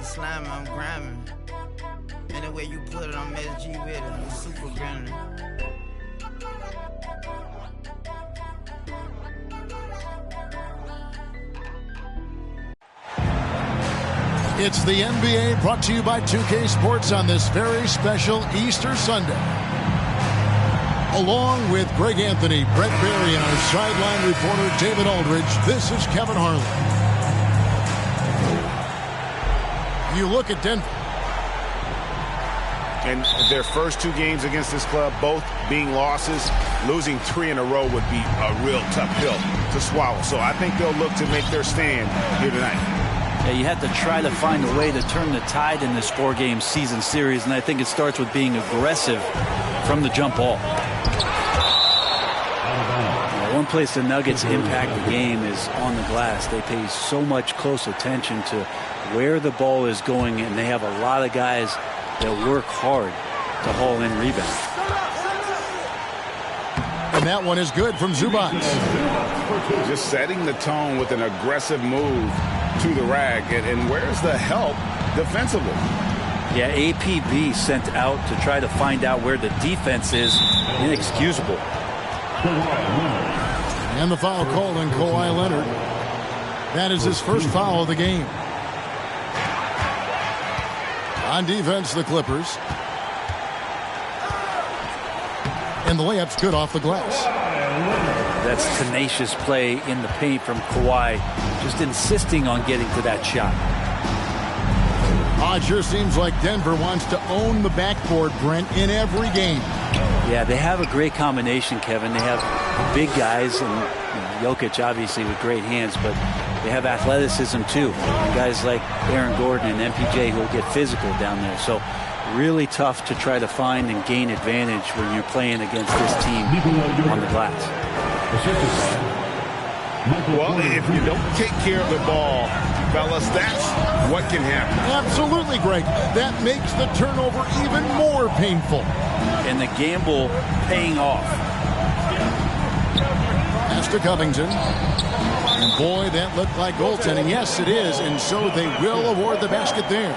slamming, I'm grabbing. Any way you put it, I'm SG with it. I'm super grinning. It's the NBA brought to you by 2K Sports on this very special Easter Sunday. Along with Greg Anthony, Brett Barry, and our sideline reporter David Aldridge, this is Kevin Harlan. You look at Denver. And their first two games against this club, both being losses, losing 3 in a row would be a real tough pill to swallow. So I think they'll look to make their stand here tonight. Yeah, you have to try to find a way to turn the tide in this 4-game season series, and I think it starts with being aggressive from the jump ball. One place the Nuggets impact the game is on the glass. They pay so much close attention to where the ball is going, and they have a lot of guys that work hard to haul in rebounds. And that one is good from Zubac. Just setting the tone with an aggressive move to the rack. And where's the help defensively? Yeah, APB sent out to try to find out where the defense is. Inexcusable. And the foul called on Kawhi Leonard. That is his first foul of the game. On defense, the Clippers. And the layup's good off the glass. That's tenacious play in the paint from Kawhi, just insisting on getting to that shot. It sure seems like Denver wants to own the backcourt, Brent, in every game. Yeah, they have a great combination, Kevin. They have big guys, and Jokic obviously with great hands, but they have athleticism too. And guys like Aaron Gordon and MPJ who will get physical down there. So really tough to try to find and gain advantage when you're playing against this team on the glass. Well, if you don't take care of the ball, fellas, that's what can happen. Absolutely, Greg. That makes the turnover even more painful. And the gamble paying off. Pass to Covington. And boy, that looked like goaltending. Yes, it is. And so they will award the basket there.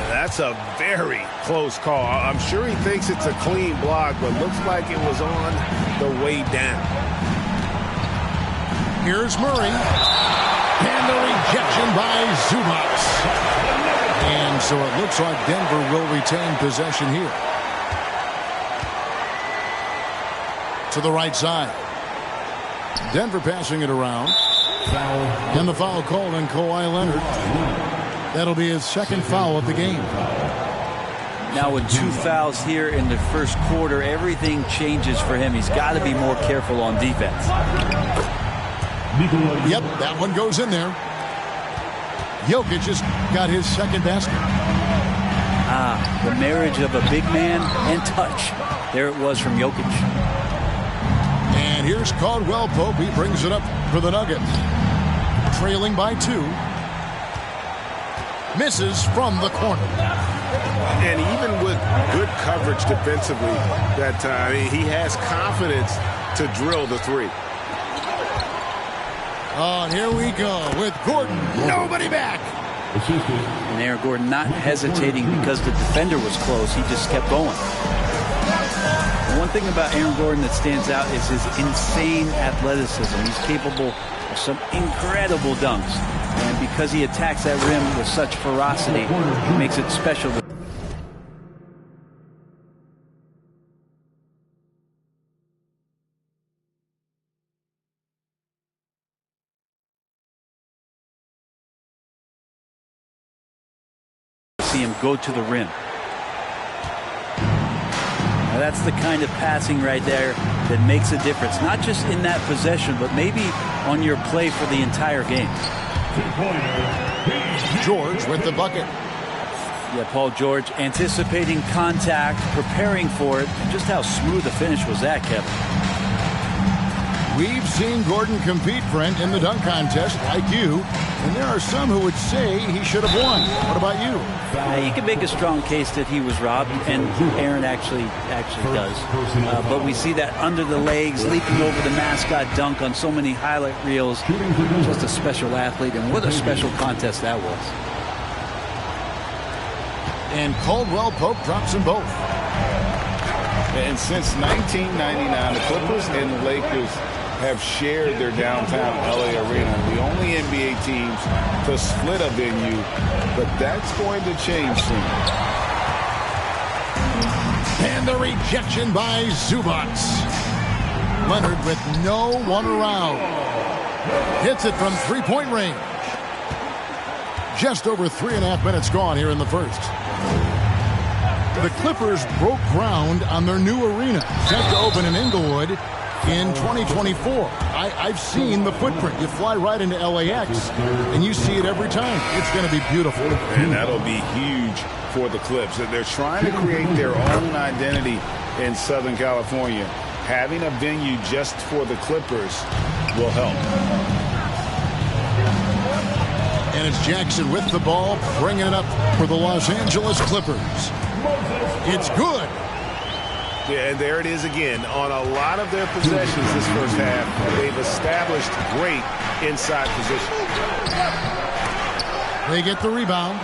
That's a very close call. I'm sure he thinks it's a clean block, but looks like it was on the way down. Here's Murray. And the rejection by Zubac. And so it looks like Denver will retain possession here. To the right side. Denver passing it around. And the foul called on Kawhi Leonard. That'll be his second foul of the game. Now with 2 fouls here in the first quarter, everything changes for him. He's got to be more careful on defense. Yep, that one goes in there. Jokic just got his second basket. The marriage of a big man and touch. There it was from Jokic. And here's Caldwell Pope. He brings it up for the Nuggets. Trailing by 2. Misses from the corner. And even with good coverage defensively that time, he has confidence to drill the 3. Oh, here we go with Gordon. Nobody back. And Aaron Gordon not hesitating because the defender was close. He just kept going. And one thing about Aaron Gordon that stands out is his insane athleticism. He's capable of some incredible dunks. And because he attacks that rim with such ferocity, it makes it special. See him go to the rim. Now that's the kind of passing right there that makes a difference, not just in that possession, but maybe on your play for the entire game. George with the bucket. Yeah, Paul George anticipating contact, preparing for it, and just how smooth the finish was that, Kevin. We've seen Gordon compete, Brent, in the dunk contest like you, and there are some who would say he should have won. What about you? You can make a strong case that he was robbed, and Aaron actually does. But we see that under the legs, leaping over the mascot dunk on so many highlight reels. Just a special athlete, and what a special contest that was. And Caldwell Pope drops them both. And since 1999, the Clippers and the Lakers have shared their downtown LA arena. The only NBA teams to split a venue, but that's going to change soon. And the rejection by Zubac. Leonard with no one around. Hits it from three-point range. Just over 3.5 minutes gone here in the first. The Clippers broke ground on their new arena, set to open in Inglewood in 2024. I've seen the footprint. You fly right into LAX, and you see it every time. It's going to be beautiful. And that'll be huge for the Clips. They're trying to create their own identity in Southern California. Having a venue just for the Clippers will help. And it's Jackson with the ball, bringing it up for the Los Angeles Clippers. It's good. Yeah, and there it is again. On a lot of their possessions this first half, they've established great inside position. They get the rebound.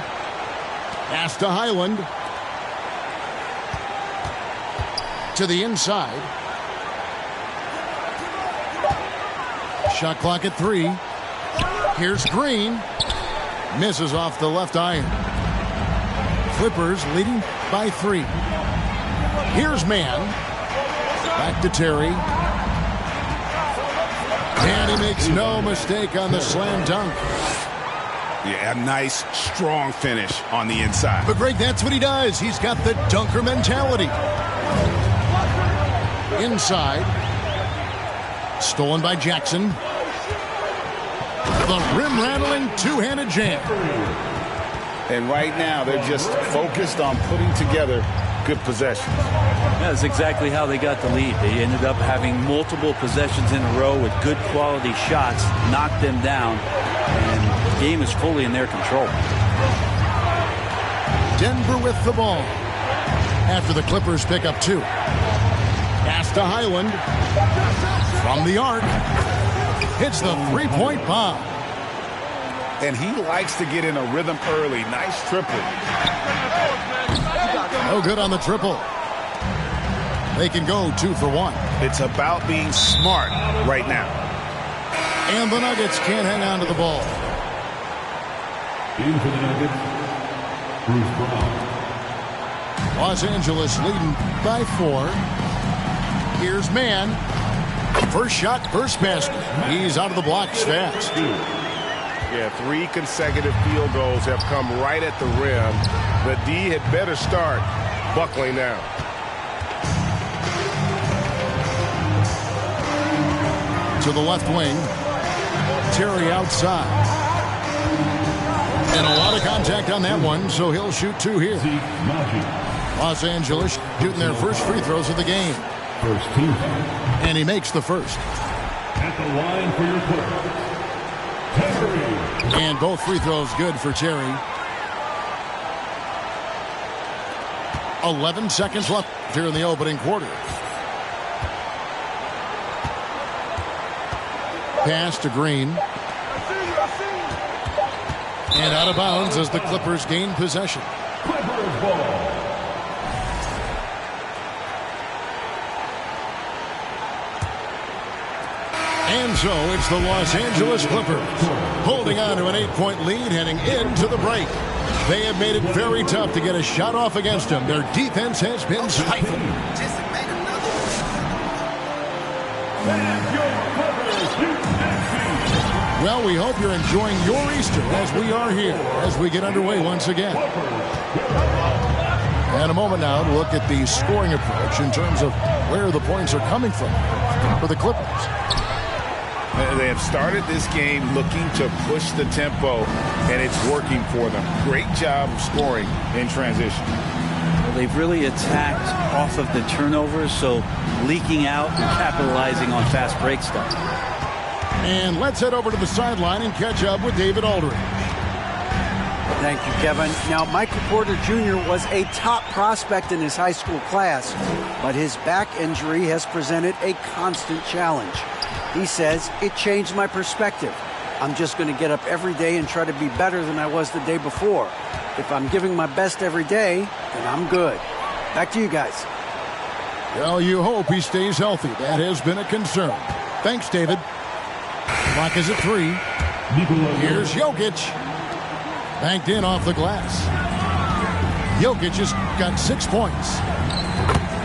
Pass to Highland. To the inside. Shot clock at 3. Here's Green. Misses off the left iron. Clippers leading by 3. Here's Mann. Back to Terry. And he makes no mistake on the slam dunk. Yeah, a nice, strong finish on the inside. But Greg, that's what he does. He's got the dunker mentality. Inside. Stolen by Jackson. The rim-rattling two-handed jam. And right now, they're just focused on putting together good possessions. That's exactly how they got the lead. They ended up having multiple possessions in a row with good quality shots, knocked them down, and the game is fully in their control. Denver with the ball. After the Clippers pick up 2. Pass to Highland. From the arc. Hits the three-point bomb. And he likes to get in a rhythm early. Nice triple. No good on the triple. They can go 2 for 1. It's about being smart right now. And the Nuggets can't hang on to the ball. In for the Nuggets, Bruce Brown. Los Angeles leading by 4. Here's Mann. First shot, first basket. He's out of the blocks fast. Yeah, 3 consecutive field goals have come right at the rim. The D had better start buckling down. To the left wing. Terry outside. And a lot of contact on that one, so he'll shoot 2 here. Los Angeles shooting their first free throws of the game. First team. And he makes the first. At the line for your Clippers, Terry. And both free throws good for Terry. 11 seconds left here in the opening quarter. Pass to Green. And out of bounds as the Clippers gain possession. Clippers ball. And so it's the Los Angeles Clippers holding on to an 8-point lead heading into the break. They have made it very tough to get a shot off against them. Their defense has been stifled. Well, we hope you're enjoying your Easter as we are here as we get underway once again. And a moment now to look at the scoring approach in terms of where the points are coming from for the Clippers. They have started this game looking to push the tempo, and it's working for them. Great job of scoring in transition. Well, they've really attacked off of the turnovers, so leaking out and capitalizing on fast break stuff. And let's head over to the sideline and catch up with David Aldridge. Thank you, Kevin. Now, Michael Porter Jr. was a top prospect in his high school class, but his back injury has presented a constant challenge. He says, it changed my perspective. I'm just going to get up every day and try to be better than I was the day before. if I'm giving my best every day, then I'm good. Back to you guys. Well, you hope he stays healthy. That has been a concern. Thanks, David. Clock is at 3. Here's Jokic. Banked in off the glass. Jokic has got 6 points.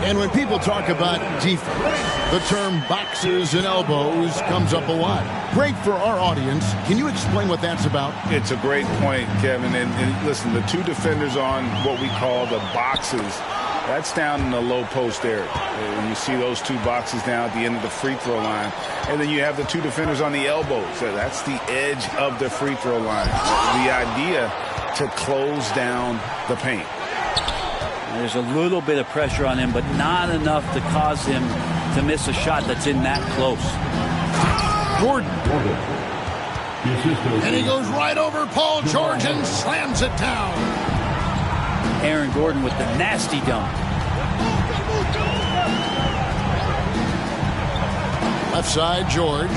And when people talk about defense, the term boxes and elbows comes up a lot. Great for our audience. Can you explain what that's about? It's a great point, Kevin. And listen, the two defenders on what we call the boxes, that's down in the low post area. And you see those two boxes down at the end of the free throw line. And then you have the two defenders on the elbows. So that's the edge of the free throw line. The idea to close down the paint. There's a little bit of pressure on him, but not enough to cause him to miss a shot that's in that close. Gordon. And he goes right over Paul George and slams it down. Aaron Gordon with the nasty dunk. Left side, George.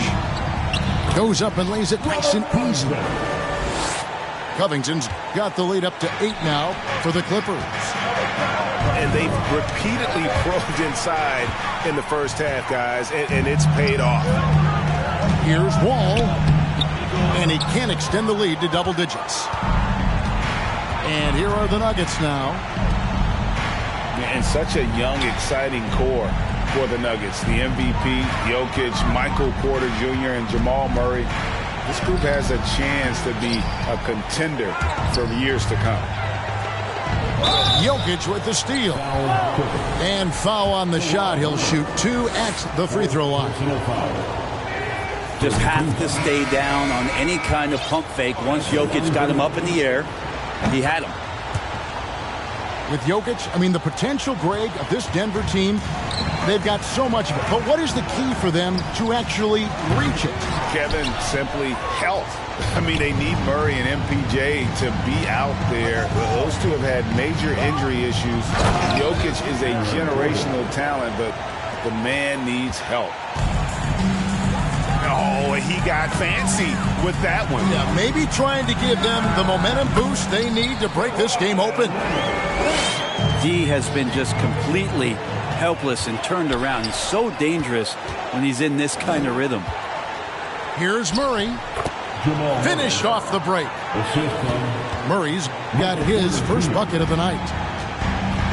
Goes up and lays it nice and easy. Covington's got the lead up to 8 now for the Clippers. And they've repeatedly probed inside in the first half, guys, and it's paid off. Here's Wall. And he can't extend the lead to double digits. And here are the Nuggets now. And such a young, exciting core for the Nuggets. The MVP, Jokic, Michael Porter Jr., and Jamal Murray. This group has a chance to be a contender for years to come. Jokic with the steal. And foul on the shot. He'll shoot 2 at the free throw line. Just have to stay down on any kind of pump fake. Once Jokic got him up in the air, he had him. With Jokic, I mean, the potential, Greg, of this Denver team, they've got so much of it. But what is the key for them to actually reach it? Kevin, simply health. I mean, they need Murray and MPJ to be out there. Those two have had major injury issues. Jokic is a generational talent, but the man needs help. Oh, he got fancy with that one. Yeah, maybe trying to give them the momentum boost they need to break this game open. D has been just completely helpless and turned around. He's so dangerous when he's in this kind of rhythm. Here's Murray. Finished off the break. Murray's got his first bucket of the night.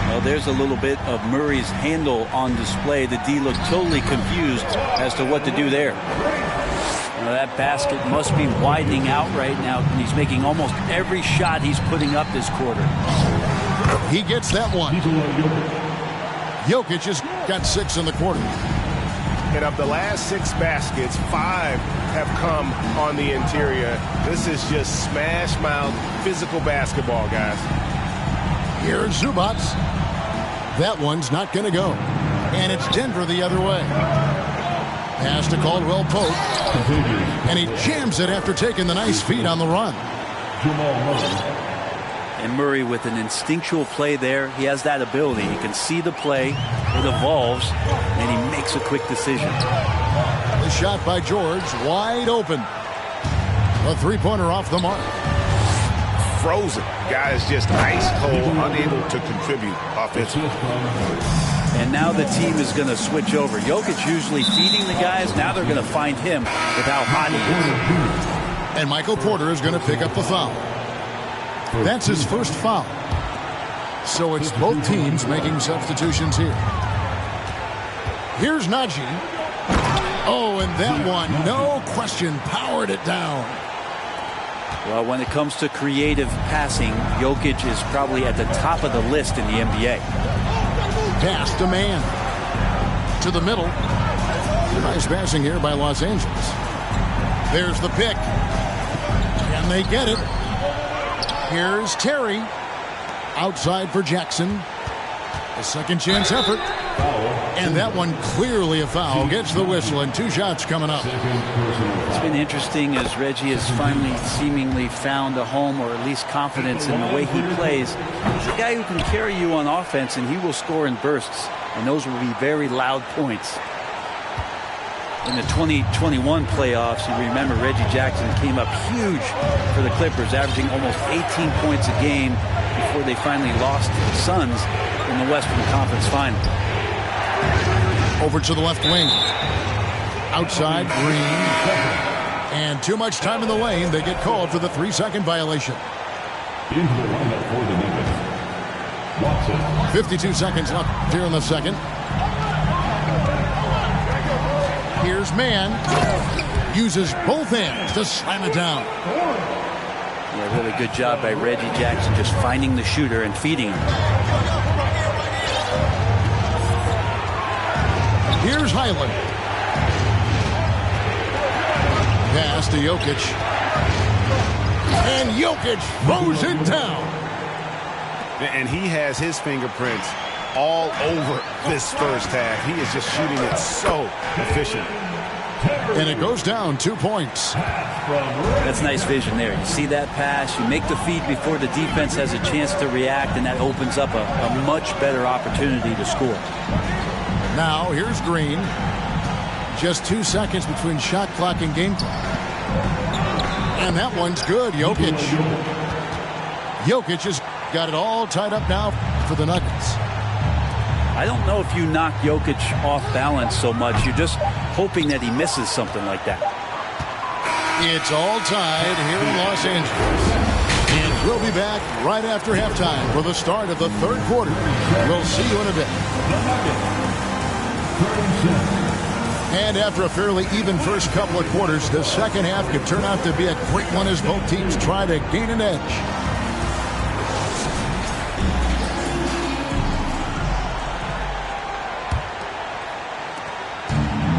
Well, there's a little bit of Murray's handle on display. The D looked totally confused as to what to do there. Now, that basket must be widening out right now, and he's making almost every shot he's putting up this quarter. He gets that one. Jokic has got 6 in the quarter. And of the last 6 baskets, 5 have come on the interior. This is just smash mouth physical basketball, guys. Here's Zubac. That one's not going to go. And it's Denver the other way. Pass to Caldwell Pope. And he jams it after taking the nice feed on the run. And Murray with an instinctual play there. He has that ability. He can see the play. It evolves. And he makes a quick decision. The shot by George. Wide open. A three-pointer off the mark. Frozen. Guys just ice cold, unable to contribute offensively. And now the team is going to switch over. Jokic usually feeding the guys. Now they're going to find him with how hot he is. And Michael Porter is going to pick up the foul. That's his first foul. So it's both teams making substitutions here. Here's Najee. Oh, and that one, no question, powered it down. Well, when it comes to creative passing, Jokic is probably at the top of the list in the NBA. Pass to man. To the middle. Nice passing here by Los Angeles. There's the pick. And they get it. Here's Terry. Outside for Jackson. A second chance effort. And that one clearly a foul. Gets the whistle and 2 shots coming up. It's been interesting as Reggie has finally seemingly found a home, or at least confidence in the way he plays. He's a guy who can carry you on offense, and he will score in bursts. And those will be very loud points. In the 2021 playoffs, you remember Reggie Jackson came up huge for the Clippers, averaging almost 18 points a game before they finally lost to the Suns in the Western Conference Final. Over to the left wing. Outside, Green. And too much time in the lane. They get called for the 3-second violation. Into the lineup for the Nuggets, Watson. 52 seconds left here in the second. Here's Mann. Uses both hands to slam it down. Yeah, really good job by Reggie Jackson just finding the shooter and feeding him. Here's Highland. Pass to Jokic. And Jokic throws it down. And he has his fingerprints all over this first half. He is just shooting it so efficient. And it goes down 2 points. That's nice vision there. You see that pass, you make the feed before the defense has a chance to react, and that opens up a much better opportunity to score. Now, here's Green. Just 2 seconds between shot clock and game clock. And that one's good. Jokic. Jokic has got it all tied up now for the Nuggets. I don't know if you knock Jokic off balance so much. You're just hoping that he misses something like that. It's all tied here in Los Angeles. And we'll be back right after halftime for the start of the third quarter. We'll see you in a bit. And after a fairly even first couple of quarters, the second half could turn out to be a great one as both teams try to gain an edge.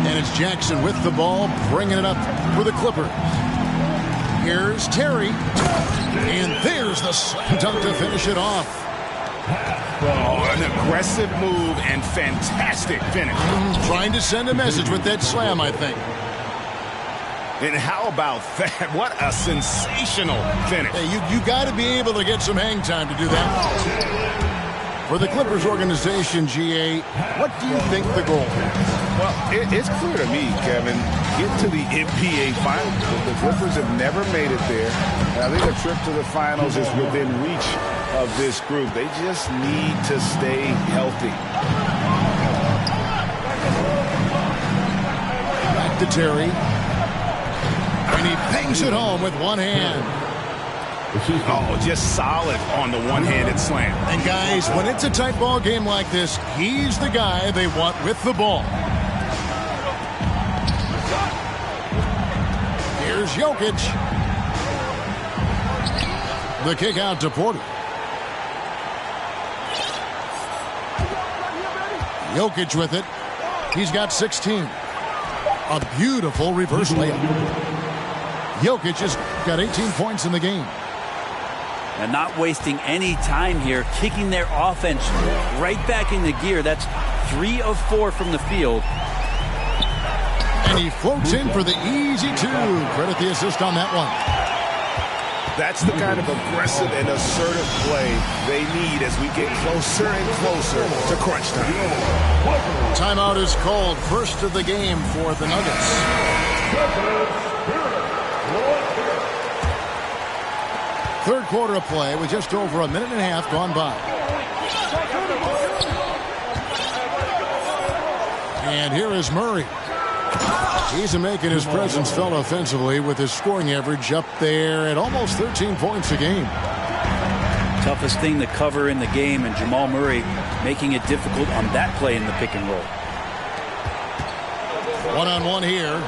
And it's Jackson with the ball, bringing it up for the Clippers. Here's Terry. And there's the slam dunk to finish it off. Oh, an aggressive move and fantastic finish. Trying to send a message with that slam, I think. And how about that? What a sensational finish. Hey, you got to be able to get some hang time to do that. For the Clippers organization, GA, what do you think the goal is? Well, it's clear to me, Kevin, get to the NBA Finals. The Clippers have never made it there. And I think a trip to the Finals is within reach of this group. They just need to stay healthy. Back to Terry. And he bangs it home with one hand. Oh, just solid on the one-handed slam. And guys, when it's a tight ball game like this, he's the guy they want with the ball. Here's Jokic. The kick out to Porter. Jokic with it. He's got 16. A beautiful reverse layup. Jokic has got 18 points in the game. And not wasting any time here, kicking their offense right back into gear. That's 3 of 4 from the field. And he floats in for the easy 2. Credit the assist on that one. That's the kind of aggressive and assertive play they need as we get closer and closer to crunch time. Timeout is called, first of the game for the Nuggets. Third quarter of play with just over a minute and a half gone by. And here is Murray. He's making his presence felt offensively with his scoring average up there at almost 13 points a game. Toughest thing to cover in the game, and Jamal Murray making it difficult on that play in the pick and roll. One-on-one here.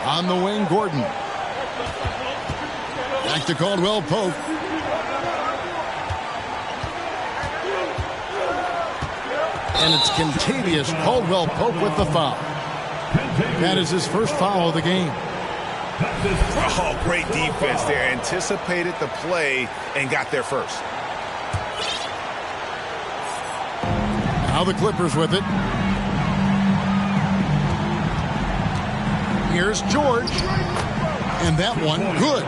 On the wing, Gordon. Back to Caldwell Pope. And it's Kentavious Caldwell Pope with the foul. That is his first foul of the game. Oh, great defense there. Anticipated the play and got there first. Now the Clippers with it. Here's George. And that one, good.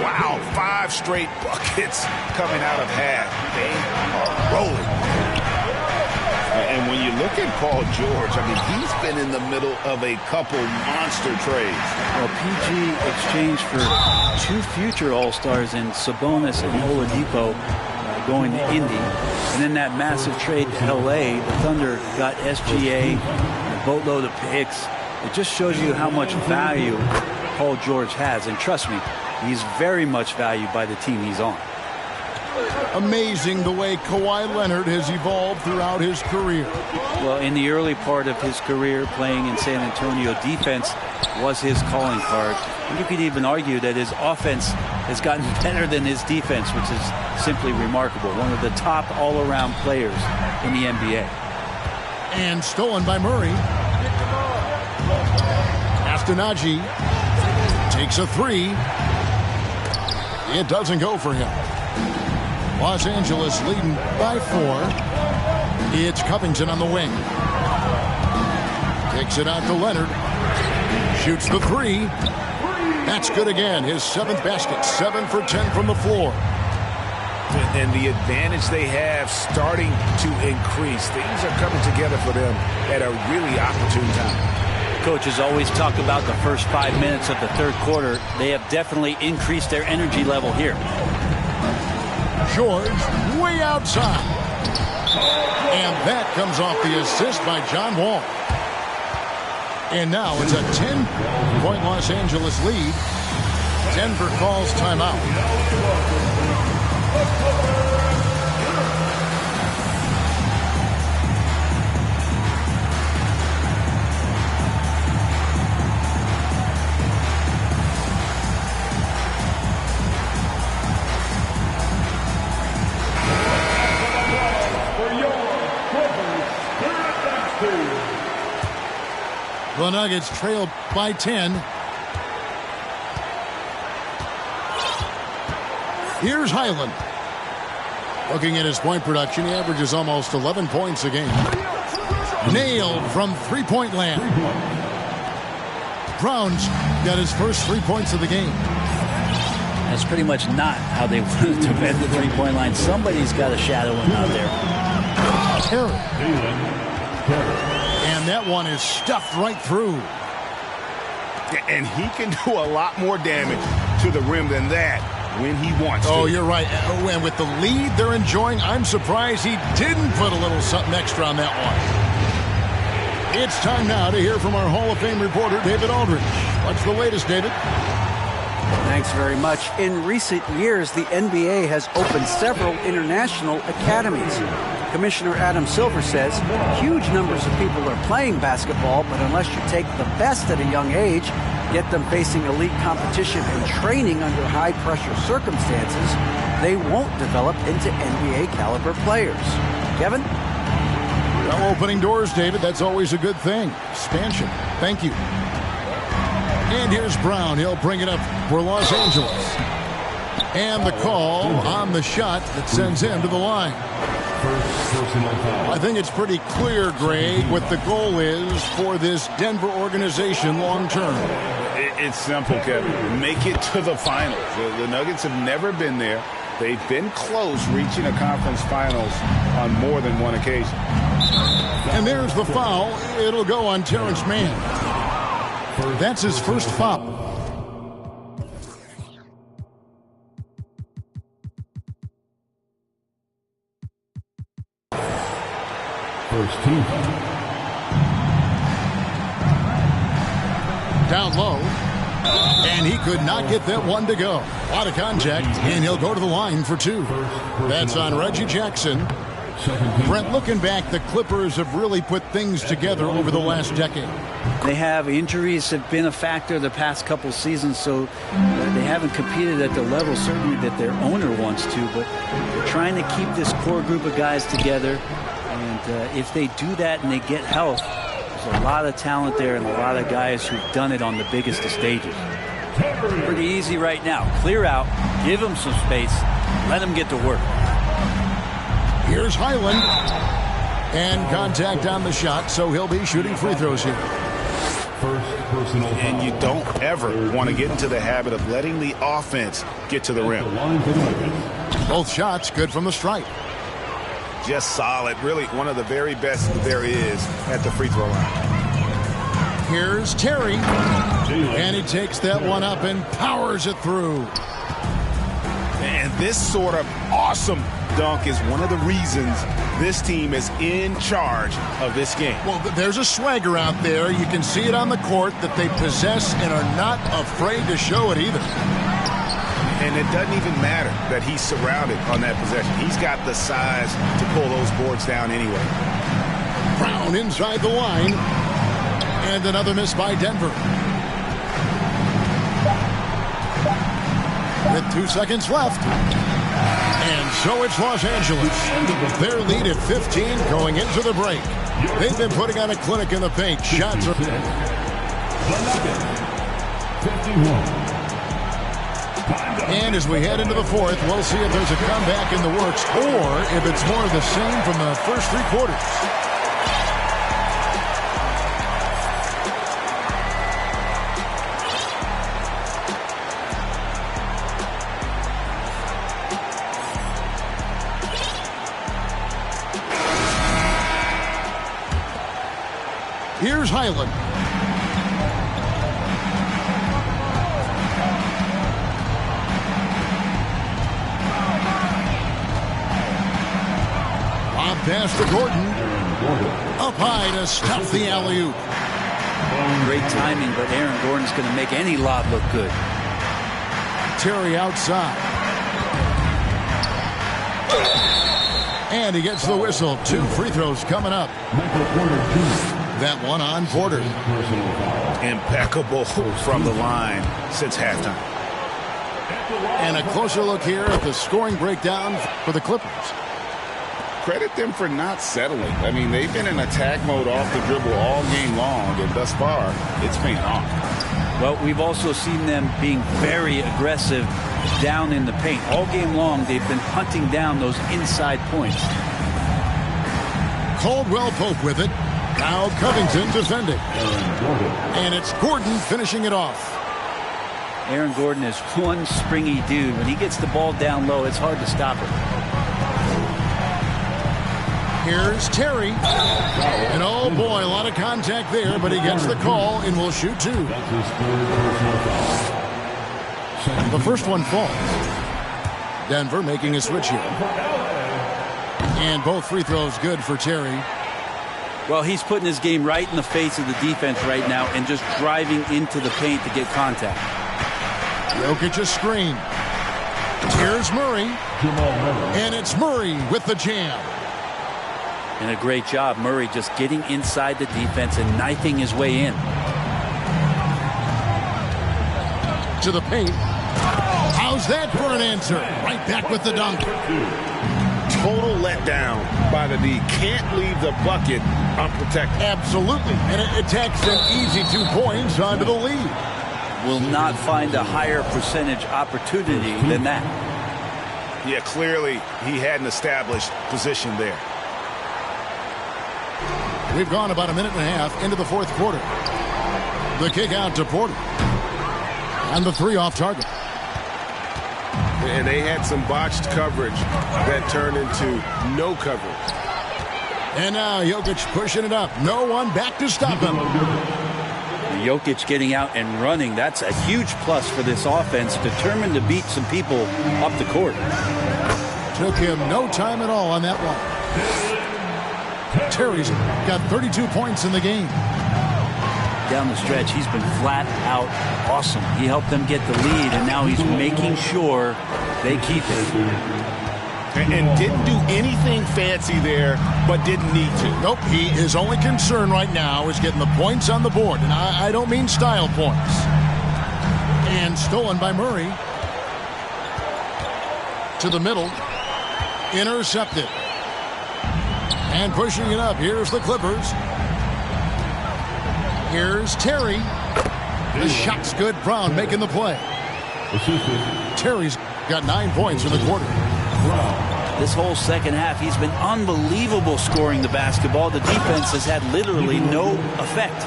Wow, 5 straight buckets coming out of half. They are rolling. And when you look at Paul George, I mean, he's been in the middle of a couple monster trades. Well, PG exchanged for 2 future All-Stars in Sabonis and Oladipo going to Indy. And then that massive trade to L.A., the Thunder got SGA, a boatload of picks. It just shows you how much value Paul George has. And trust me, he's very much valued by the team he's on. Amazing the way Kawhi Leonard has evolved throughout his career. Well, in the early part of his career playing in San Antonio, defense was his calling card. And you could even argue that his offense has gotten better than his defense, which is simply remarkable. One of the top all-around players in the NBA. And stolen by Murray. Astonagi takes a 3. It doesn't go for him. Los Angeles leading by 4. It's Covington on the wing. Kicks it out to Leonard. Shoots the 3. That's good again. His 7th basket. 7 for 10 from the floor. And the advantage they have starting to increase. Things are coming together for them at a really opportune time. Coaches always talk about the first 5 minutes of the third quarter. They have definitely increased their energy level here. George way outside. And that comes off the assist by John Wall. And now it's a 10-point Los Angeles lead. Denver calls timeout. The Nuggets trailed by 10. Here's Highland. Looking at his point production, he averages almost 11 points a game. Nailed from three-point land. Brown's got his first 3 points of the game. That's pretty much not how they wanted to defend the three-point line. Somebody's got to shadow him out there. Terry. And that one is stuffed right through. And he can do a lot more damage to the rim than that when he wants to. Oh, you're right. And with the lead they're enjoying, I'm surprised he didn't put a little something extra on that one. It's time now to hear from our Hall of Fame reporter, David Aldridge. What's the latest, David? Thanks very much. In recent years, the NBA has opened several international academies. Commissioner Adam Silver says huge numbers of people are playing basketball, but unless you take the best at a young age, get them facing elite competition and training under high-pressure circumstances, they won't develop into NBA-caliber players. Kevin? Well, opening doors, David. That's always a good thing. Expansion. Thank you. And here's Brown. He'll bring it up for Los Angeles. And the call on the shot that sends him to the line. I think it's pretty clear, Greg, what the goal is for this Denver organization long term. It's simple, Kevin. Make it to the finals. The Nuggets have never been there. They've been close reaching a conference finals on more than one occasion. And there's the foul. It'll go on Terrence Mann. That's his first foul. First team. Down low. And he could not get that one to go. A lot of contact, and he'll go to the line for 2. That's on Reggie Jackson. Brent, looking back, the Clippers have really put things together over the last decade. They have injuries have been a factor the past couple seasons, so they haven't competed at the level certainly that their owner wants to, but they're trying to keep this core group of guys together. And if they do that and they get health, there's a lot of talent there and a lot of guys who've done it on the biggest of stages. Pretty easy right now. Clear out, give them some space, let them get to work. Here's Highland. And contact on the shot, so he'll be shooting free throws here. First personal foul. And you don't ever want to get into the habit of letting the offense get to the rim. Both shots good from the stripe. just solid. Really one of the very best there is at the free throw line. Here's Terry. And he takes that one up and powers it through. And this sort of awesome dunk is one of the reasons this team is in charge of this game. Well, there's a swagger out there. You can see it on the court that they possess and are not afraid to show it either. And it doesn't even matter that he's surrounded on that possession. He's got the size to pull those boards down anyway. Brown inside the line. And another miss by Denver. With 2 seconds left. And so it's Los Angeles. Their lead at 15 going into the break. They've been putting on a clinic in the paint. Shots are... 51. And as we head into the fourth, we'll see if there's a comeback in the works or if it's more of the same from the first 3 quarters. Here's Highland. On pass to Gordon. Up high to stuff the alley-oop. Great timing, but Aaron Gordon's going to make any lob look good. Terry outside. And he gets the whistle. 2 free throws coming up. That one on Porter. Impeccable from the line since halftime. And a closer look here at the scoring breakdown for the Clippers. Credit them for not settling. I mean, they've been in attack mode off the dribble all game long, and thus far, it's paying off. Well, we've also seen them being very aggressive down in the paint. All game long, they've been hunting down those inside points. Caldwell Pope with it. Now Covington defending. And it's Gordon finishing it off. Aaron Gordon is one springy dude. When he gets the ball down low, it's hard to stop him. Here's Terry. And oh boy, a lot of contact there, but he gets the call and will shoot 2. The first one falls. Denver making a switch here. And both free throws good for Terry. Well, he's putting his game right in the face of the defense right now and just driving into the paint to get contact. Jokic's screen. Here's Murray. And it's Murray with the jam. And a great job, Murray just getting inside the defense and knifing his way in. To the paint. How's that for an answer? Right back with the dunk. Total letdown by the D. Can't leave the bucket unprotected. Absolutely. And it takes an easy 2 points onto the lead. Will not find a higher percentage opportunity than that. Yeah, clearly he had an established position there. We've gone about a minute and a half into the fourth quarter. The kick out to Porter. And the 3 off target. And they had some botched coverage that turned into no coverage. And now Jokic pushing it up. No one back to stop him. Jokic getting out and running. That's a huge plus for this offense. Determined to beat some people up the court. Took him no time at all on that one. Terry's got 32 points in the game. Down the stretch, he's been flat out awesome. He helped them get the lead, and now he's making sure they keep it. And didn't do anything fancy there, but didn't need to. Nope, his only concern right now is getting the points on the board. And I don't mean style points. And stolen by Murray. To the middle. Intercepted. And pushing it up. Here's the Clippers. Here's Terry. The shot's good. Brown making the play. Terry's got 9 points in the quarter. This whole second half, he's been unbelievable scoring the basketball. The defense has had literally no effect.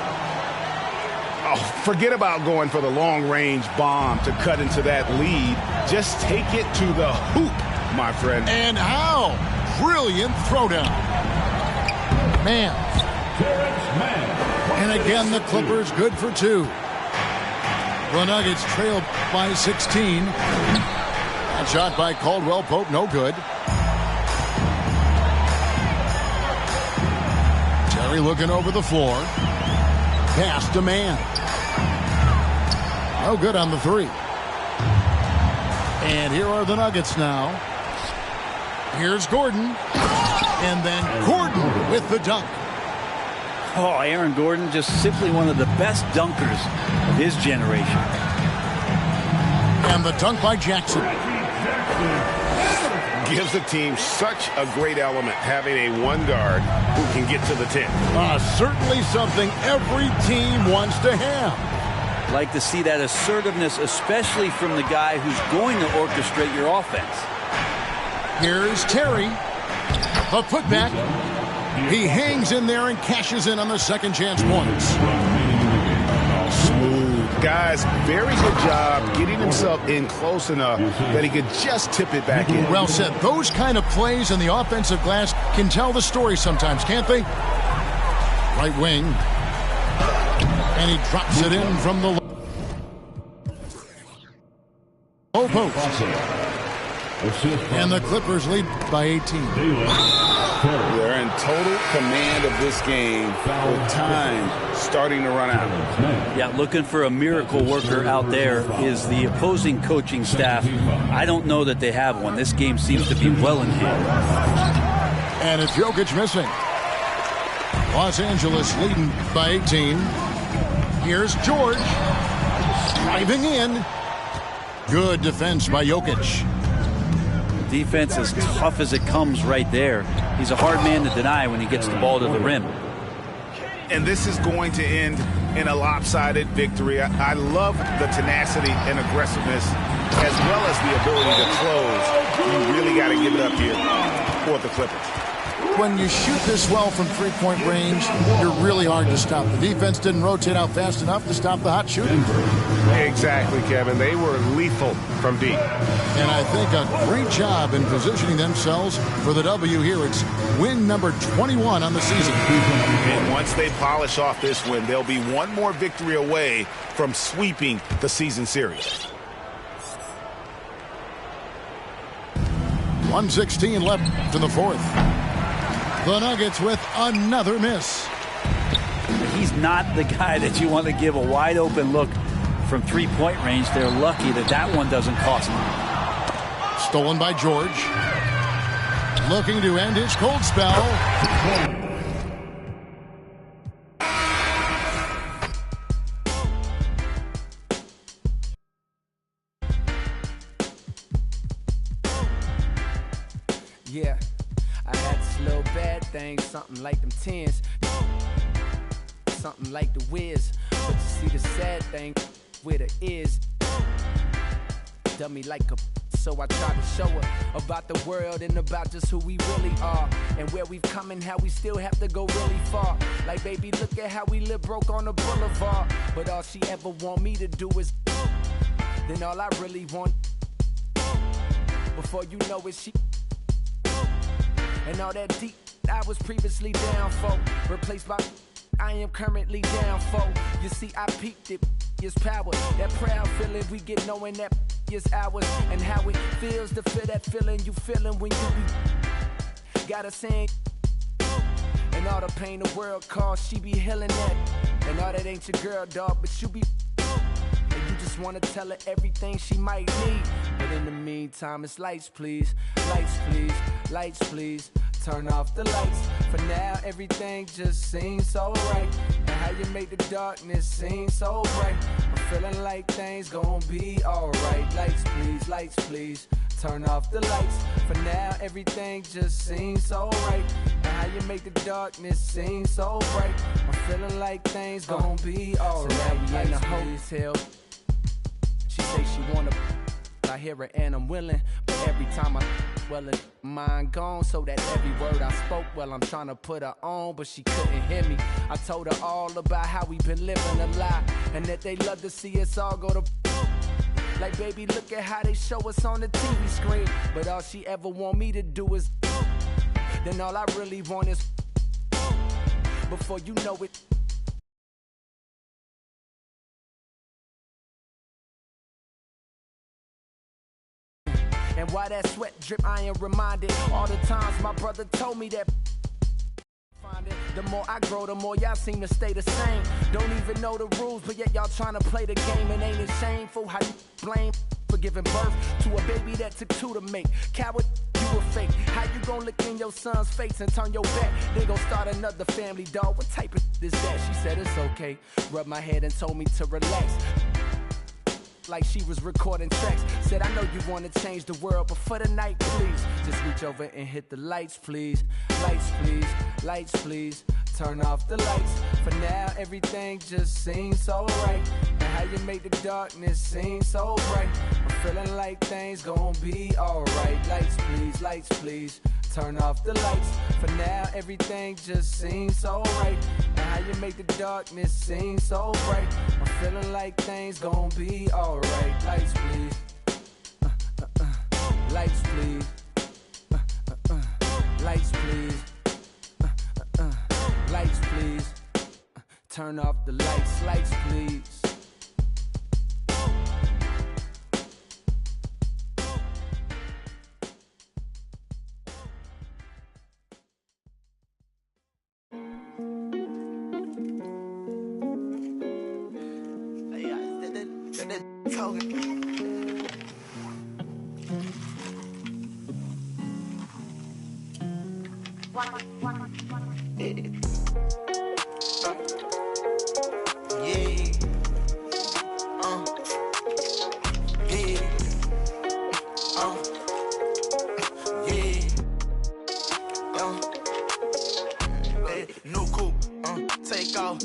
Oh, forget about going for the long-range bomb to cut into that lead. Just take it to the hoop, my friend. And how? brilliant throwdown. Man. And again, the Clippers good for 2. The Nuggets trail by 16. That shot by Caldwell Pope, no good. Terry looking over the floor. Pass to Man. No good on the 3. And here are the Nuggets now. Here's Gordon. And then Gordon with the dunk. Oh, Aaron Gordon, just simply one of the best dunkers of his generation. And the dunk by Jackson. Gives the team such a great element, having a one guard who can get to the 10. Certainly something every team wants to have. Like to see that assertiveness, especially from the guy who's going to orchestrate your offense. Here's Terry. The putback. He hangs in there and cashes in on the second chance points. Smooth. Guys, very good job getting himself in close enough that he could just tip it back in. Well said. Those kind of plays in the offensive glass can tell the story sometimes, can't they? Right wing. And he drops it in from the low post. And the Clippers lead by 18. They're in total command of this game with time starting to run out. Yeah, looking for a miracle worker out there is the opposing coaching staff. I don't know that they have one. This game seems to be well in hand. And it's Jokic missing. Los Angeles leading by 18. Here's George. Driving in. Good defense by Jokic. Defense as tough as it comes right there. He's a hard man to deny when he gets the ball to the rim. And this is going to end in a lopsided victory. I love the tenacity and aggressiveness as well as the ability to close. You really got to give it up here for the Clippers. When you shoot this well from three-point range, you're really hard to stop. The defense didn't rotate out fast enough to stop the hot shooting. Exactly, Kevin. They were lethal from deep. And I think a great job in positioning themselves for the W here. It's win number 21 on the season. And once they polish off this win, they'll be one more victory away from sweeping the season series. 1:16 left in the fourth. The Nuggets with another miss. He's not the guy that you want to give a wide open look from three-point range. They're lucky that that one doesn't cost them. Stolen by George. Looking to end his cold spell. Yeah, I had this little bad thing, something like them tens, something like the whiz. But you see the sad thing with her is, dummy like a. So I try to show her about the world and about just who we really are and where we've come and how we still have to go really far. Like, baby, look at how we live broke on the boulevard. But all she ever want me to do is, then all I really want, before you know it, she. And all that deep I was previously down for, replaced by I am currently down for. You see, I peaked it, is power. That proud feeling we get knowing that is ours. And how it feels to feel that feeling you feeling when you be gotta sing. And all the pain the world caused, she be healing that. And all that ain't your girl, dog, but you be. And you just wanna tell her everything she might need. But in the meantime, it's lights, please. Lights, please. Lights, please. Turn off the lights. For now, everything just seems so right. And how you make the darkness seem so bright. I'm feeling like things gon' be alright. Lights, please. Lights, please. Turn off the lights. For now, everything just seems so right. And how you make the darkness seem so bright. I'm feeling like things gon' be alright. So now we in the hotel. She say she wanna. I hear her and I'm willing, but every time mind gone, so that every word I spoke, well, I'm trying to put her on, but she couldn't hear me. I told her all about how we been living a lie, and that they love to see us all go to. Like, baby, look at how they show us on the TV screen, but all she ever want me to do is. then all I really want is before you know it. And while that sweat drip, I am reminded all the times my brother told me that. The more I grow, the more y'all seem to stay the same. Don't even know the rules, but yet y'all trying to play the game. And ain't it shameful how you blame for giving birth to a baby that took two to make? Coward, you a fake. How you gon' look in your son's face and turn your back? They gon' start another family, dog. What type of is that? She said it's okay. Rubbed my head and told me to relax. Like she was recording tracks. Said, I know you wanna change the world, but for the night, please just reach over and hit the lights, please. Lights, please. Lights, please. Turn off the lights. For now, everything just seems so right. And how you make the darkness seem so bright. I'm feeling like things gon' be alright. Lights, please. Lights, please. Turn off the lights. For now, everything just seems so right. And how you make the darkness seem so bright. I'm feeling like things gon' be alright. Lights, please. Lights, please. Lights, please. Lights, please. Turn off the lights. Lights, please.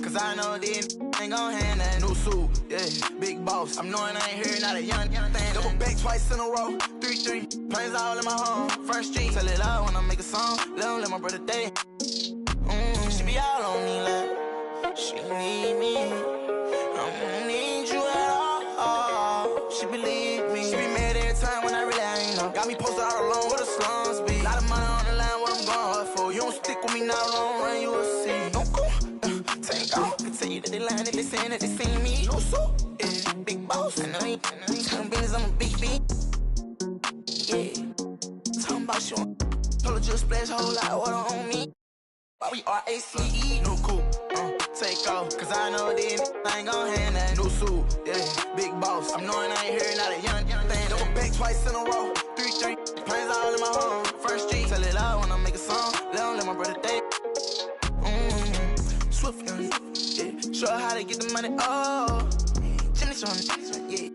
Cause I know these ain't gon' hand that new suit, yeah, big boss. I'm knowing I ain't here, not a young thing. Double back twice in a row, 3-3, planes all in my home. First street, tell it loud when I make a song. Let my brother day. She be all on me like she need me. I don't need you at all. She believe me. She be mad every time when I really ain't know. Got me posted out alone where the slums be. Lot of money on the line, what I'm going hard for. You don't stick with me now, long run, you will see. Don't go. Take off. Can tell you that they lying if they saying that they seen me. No so, yeah, big boss. I know you turn business, I'm a big B. Yeah, talking about you. Told her just splash whole lot of water on me. Why we RACE? No cool. Take off. Cause I know these ain't gon' hand that new suit. Yeah, big boss. I'm knowing I ain't here, not a young thing. Double back twice in a row. 3-3, planes all in my home. First street, tell it loud when I make a song. Let my brother day. Swift, yeah. Show her how to get the money, oh. Chimney on, yeah.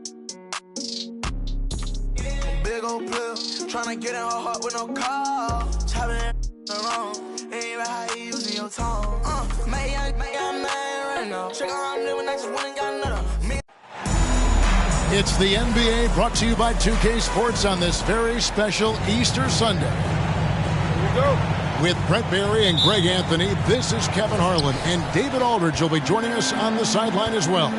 Big old player, tryna get in her heart with no call. Chopping it around, ain't right how you using your tongue. Make young man right now. Check out I'm living, I just went and got another. It's the NBA brought to you by 2K Sports on this very special Easter Sunday. Here we go. With Brent Barry and Greg Anthony, this is Kevin Harlan, and David Aldridge will be joining us on the sideline as well.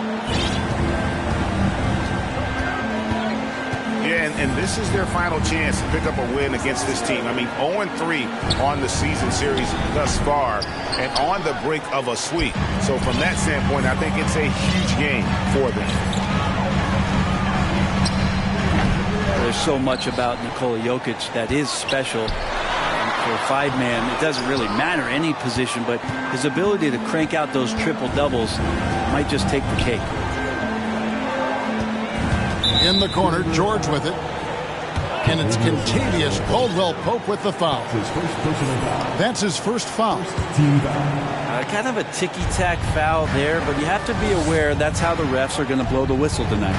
Yeah, and this is their final chance to pick up a win against this team. I mean, 0-3 on the season series thus far, and on the brink of a sweep. So from that standpoint, I think it's a huge game for them. There's so much about Nikola Jokic that is special. For a five-man, it doesn't really matter any position, but his ability to crank out those triple-doubles might just take the cake. In the corner, George with it. And it's contagious. Caldwell Pope with the foul. That's his first foul. Kind of a ticky-tack foul there, but you have to be aware that's how the refs are going to blow the whistle tonight.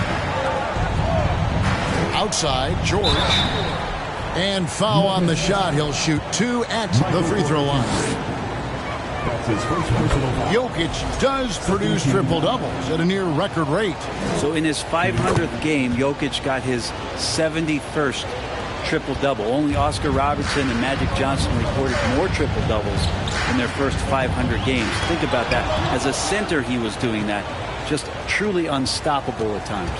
Outside, George. And foul on the shot. He'll shoot 2 at the free throw line. Jokic does produce triple-doubles at a near record rate. So in his 500th game, Jokic got his 71st triple-double. Only Oscar Robertson and Magic Johnson recorded more triple-doubles in their first 500 games. Think about that. As a center, he was doing that. Just truly unstoppable at times.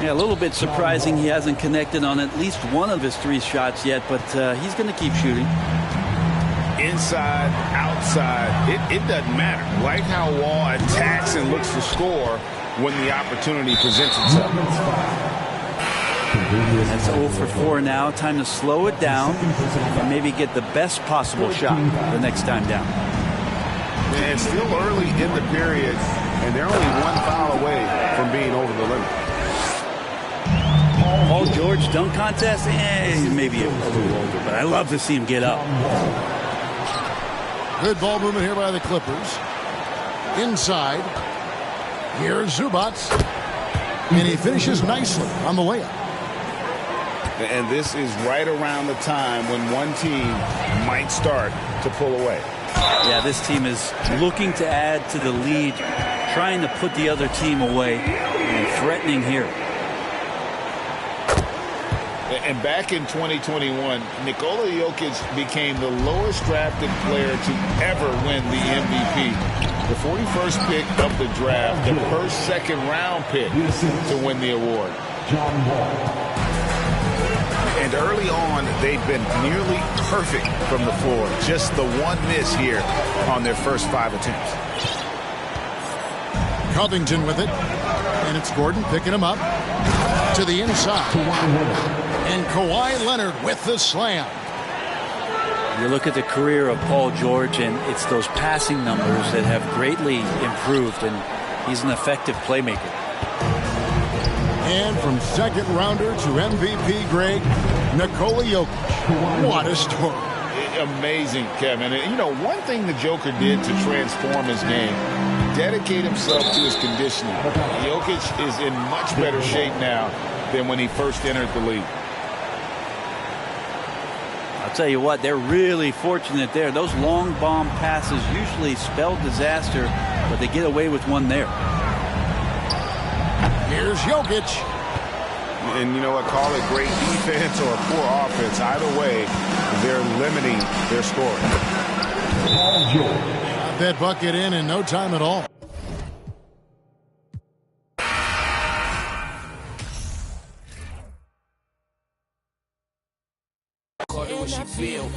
Yeah, a little bit surprising he hasn't connected on at least one of his 3 shots yet, but he's going to keep shooting. Inside, outside, it doesn't matter. Like how Wall attacks and looks to score when the opportunity presents itself. That's 0 for 4 now. Time to slow it down and maybe get the best possible shot the next time down. And it's still early in the period, and they're only 1 foul away from being over the limit. Paul George dunk contest? Maybe it was a little older, but I love to see him get up. Good ball movement here by the Clippers. Inside. Here's Zubac. And he finishes nicely on the layup. And this is right around the time when one team might start to pull away. Yeah, this team is looking to add to the lead, trying to put the other team away, and threatening here. And back in 2021, Nikola Jokic became the lowest drafted player to ever win the MVP. The 41st pick of the draft, the first second-round pick to win the award. And early on, they've been nearly perfect from the floor. Just the one miss here on their first 5 attempts. Covington with it. And it's Gordon picking him up to the inside. And Kawhi Leonard with the slam. You look at the career of Paul George, and it's those passing numbers that have greatly improved, and he's an effective playmaker. And from second rounder to MVP grade, Nikola Jokic. What a story. Amazing, Kevin. And, you know, one thing the Joker did to transform his game, dedicate himself to his conditioning. Jokic is in much better shape now than when he first entered the league. I'll tell you what, they're really fortunate there. Those long bomb passes usually spell disaster, but they get away with one there. Here's Jokic. And you know what, call it great defense or poor offense. Either way, they're limiting their scoring. Got that bucket in no time at all. Call it what she feel.